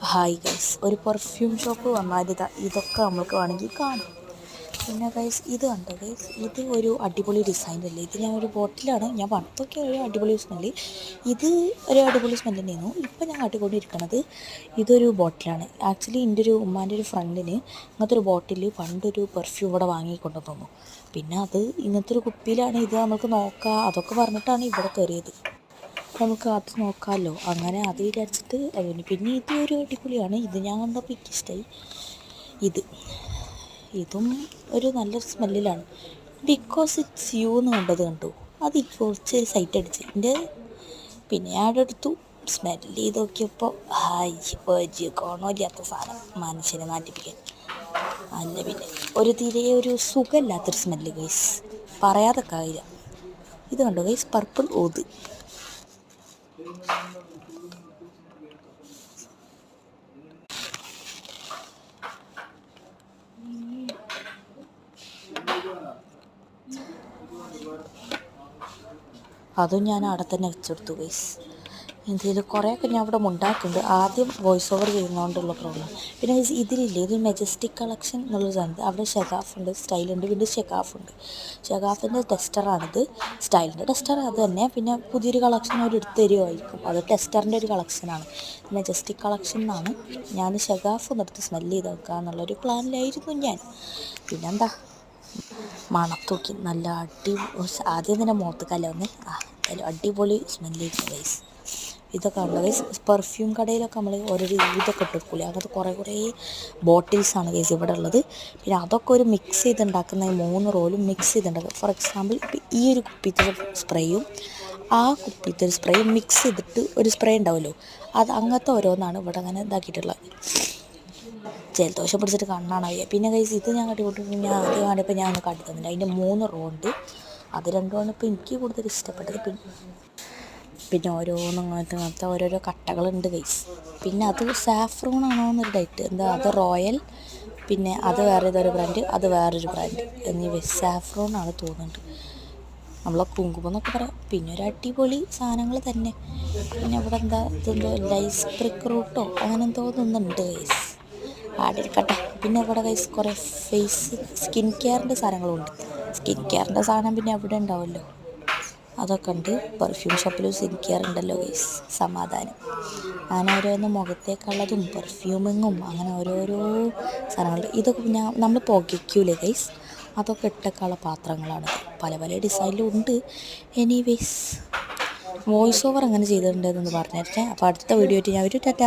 Hi guys, ഒരു perfume shop വന്നാൽ ഇതൊക്കെ നമുക്ക് വേണമെങ്കിൽ കാണാം. പിന്നെ ഗൈസ് ഇത് കണ്ടോ ഗൈസ്, ഇത് ഒരു അടിപൊളി ഡിസൈനല്ലേ. ഇത് ഞാൻ ഒരു ബോട്ടിലാണ് ഞാൻ പണ്ടൊക്കെ ഒരു അടിപൊളി സ്മെല്ല്. ഇത് ഒരു അടിപൊളി സ്മെല്ല് തന്നെയായിരുന്നു. ഇപ്പം ഞാൻ കാട്ടിക്കൊണ്ടിരിക്കണത് ഇതൊരു ബോട്ടിലാണ്. ആക്ച്വലി എൻ്റെ ഒരു ഉമ്മാൻ്റെ ഒരു ഫ്രണ്ടിന് ഇങ്ങനത്തെ ഒരു ബോട്ടിൽ പണ്ടൊരു പെർഫ്യൂം ഇവിടെ വാങ്ങിക്കൊണ്ടു തന്നു. പിന്നെ അത് ഇങ്ങനത്തെ ഒരു കുപ്പിയിലാണ്. ഇത് നമുക്ക് നോക്കാം അതൊക്കെ പറഞ്ഞിട്ടാണ് ഇവിടെ കയറിയത്. നമുക്ക് അത് നോക്കാമല്ലോ, അങ്ങനെ അത് വിചാരിച്ചിട്ട് പിന്നെ ഇത് ഒരു അടിപൊളിയാണ്. ഇത് ഞാൻ കണ്ടപ്പോൾ എനിക്കിഷ്ടമായി. ഇതും ഒരു നല്ലൊരു സ്മെല്ലിലാണ്. ബിക്കോസ് ഇറ്റ്സ് യു എന്ന് കണ്ടു അത് കുറച്ച് സൈറ്റ് അടിച്ച് എൻ്റെ പിന്നെ ഞാൻ എടുത്തു സ്മെല്ല് ചെയ്ത് നോക്കിയപ്പോൾ ഒരു ഗുണമില്ലാത്ത സാധനം, മനുഷ്യനെ നാട്ടിപ്പിക്കാൻ. അല്ല പിന്നെ ഒരു തീരെ ഒരു സുഖമില്ലാത്തൊരു സ്മെല്ല് ഗൈസ്, പറയാതെ കാര്യമില്ല. ഇത് കണ്ടോ ഗൈസ്, പർപ്പിൾ ഓത്. അതും ഞാൻ അവിടെ തന്നെ വെച്ചെടുത്തു ഗൈസ്. എന്തെങ്കിലും കുറേയൊക്കെ ഞാൻ അവിടെ ഉണ്ടാക്കുന്നുണ്ട്. ആദ്യം വോയിസ് ഓവർ ചെയ്യുന്നതുകൊണ്ടുള്ള പ്രോബ്ലം. പിന്നെ ഗൈസ് ഇതിലില്ലേ, ഇത് മെജസ്റ്റിക് കളക്ഷൻ എന്നുള്ളൊരു സാധനം. അവിടെ ഷെഗാഫ് ഉണ്ട്, സ്റ്റൈലുണ്ട്, പിന്നെ ഷെഗാഫ് ഉണ്ട്. ഷെഗാഫിൻ്റെ ടെസ്റ്ററാണിത്, സ്റ്റൈലിൻ്റെ ടെസ്റ്റർ അത് തന്നെ. പിന്നെ പുതിയൊരു കളക്ഷൻ അവർ എടുത്ത് തരുമായിരിക്കും, അത് ടെസ്റ്ററിൻ്റെ ഒരു കളക്ഷനാണ്. മെജസ്റ്റിക് കളക്ഷൻ എന്നാണ്. ഞാൻ ഷെഗാഫ് ഒന്നെടുത്ത് സ്മെല്ല് ചെയ്ത് നോക്കുക എന്നുള്ളൊരു പ്ലാനിലായിരുന്നു ഞാൻ. പിന്നെന്താ മണത്തൂക്കി നല്ല ആദ്യം തന്നെ മുഖത്തേക്കല്ല വന്ന് അടിപൊളി സ്മെല്ല് ചെയ്തു ഗൈസ്. ഇതൊക്കെ ഉണ്ട് ഗൈസ്. പെർഫ്യൂം കടയിലൊക്കെ നമ്മൾ ഓരോരു ഇതൊക്കെ ഇട്ടെടുക്കില്ല, അങ്ങനത്തെ കുറേ ബോട്ടിൽസാണ് ഗൈസ് ഇവിടെ ഉള്ളത്. പിന്നെ അതൊക്കെ ഒരു മിക്സ് ചെയ്തുണ്ടാക്കുന്ന 3 റോളും മിക്സ് ചെയ്തിട്ടുണ്ടാക്കുക. ഫോർ എക്സാമ്പിൾ ഇപ്പം ഈ ഒരു കുപ്പിത്തെ സ്പ്രേയും ആ കുപ്പിത്തെ ഒരു സ്പ്രേയും മിക്സ് ചെയ്തിട്ട് ഒരു സ്പ്രേ ഉണ്ടാവുമല്ലോ, അത് അങ്ങനത്തെ ഓരോന്നാണ് ഇവിടെ അങ്ങനെ ഇതാക്കിയിട്ടുള്ളത്. ജലദോഷം പിടിച്ചിട്ട് കണ്ണാണ് വയ്യ. പിന്നെ ഗൈസ് ഇത് ഞാൻ കാട്ടിക്കൊണ്ടിരിക്കും. ഞാൻ ആദ്യം കാണിയപ്പോൾ ഞാൻ ഒന്ന് കാട്ടി തന്നില്ല. അതിൻ്റെ 3 റോ ഉണ്ട്, അത് രണ്ടുമാണ് ഇപ്പോൾ എനിക്ക് കൂടുതൽ ഇഷ്ടപ്പെട്ടത്. പിന്നെ അങ്ങനത്തെ ഓരോരോ കട്ടകളുണ്ട് ഗൈസ്. പിന്നെ അത് സാഫ്രോൺ ആണോ എന്നൊരു ഡൗട്ട്. അത് റോയൽ, പിന്നെ അത് വേറെ ഏതൊരു ബ്രാൻഡ്, അത് വേറൊരു ബ്രാൻഡ് എന്നിവ സാഫ്രോൺ ആണ് തോന്നുന്നുണ്ട്. നമ്മളെ കുങ്കുമം എന്നൊക്കെ പറയാം. പിന്നെ ഒരു അടിപൊളി സാധനങ്ങൾ തന്നെ. പിന്നെ ഇവിടെ ഇതെന്തോ ലൈസ് ബ്രിക്ക് റൂട്ടോ അങ്ങനെ എന്തോ ഒന്നുണ്ട് ഗൈസ്, ആടിരിക്കട്ടെ. പിന്നെ ഇവിടെ ഗൈസ് കുറേ സ്കിൻ കെയറിൻ്റെ സാധനങ്ങളുണ്ട്. സ്കിൻ കെയറിൻ്റെ സാധനം പിന്നെ എവിടെ ഉണ്ടാവുമല്ലോ, അതൊക്കെ ഉണ്ട്. പെർഫ്യൂം ഷോപ്പിലും സ്കിൻ കെയർ ഉണ്ടല്ലോ ഗൈസ്, സമാധാനം. അങ്ങനെ ഓരോന്ന് മുഖത്തേക്കുള്ളതും പെർഫ്യൂമിങ്ങും അങ്ങനെ ഓരോരോ സാധനങ്ങളുണ്ട്. ഇതൊക്കെ നമ്മൾ പുകയ്ക്കൂലേ ഗൈസ്, അതൊക്കെ ഇട്ടൊക്കെയുള്ള പാത്രങ്ങളാണ്. പല ഡിസൈനിലും ഉണ്ട്. എനിവേസ് വോയിസ് ഓവർ എങ്ങനെ ചെയ്തിട്ടുണ്ടെന്നൊന്ന് പറഞ്ഞേരട്ടെ. അപ്പോൾ അടുത്ത വീഡിയോ ആയിട്ട് ഞാൻ ഒരു ടാറ്റാ.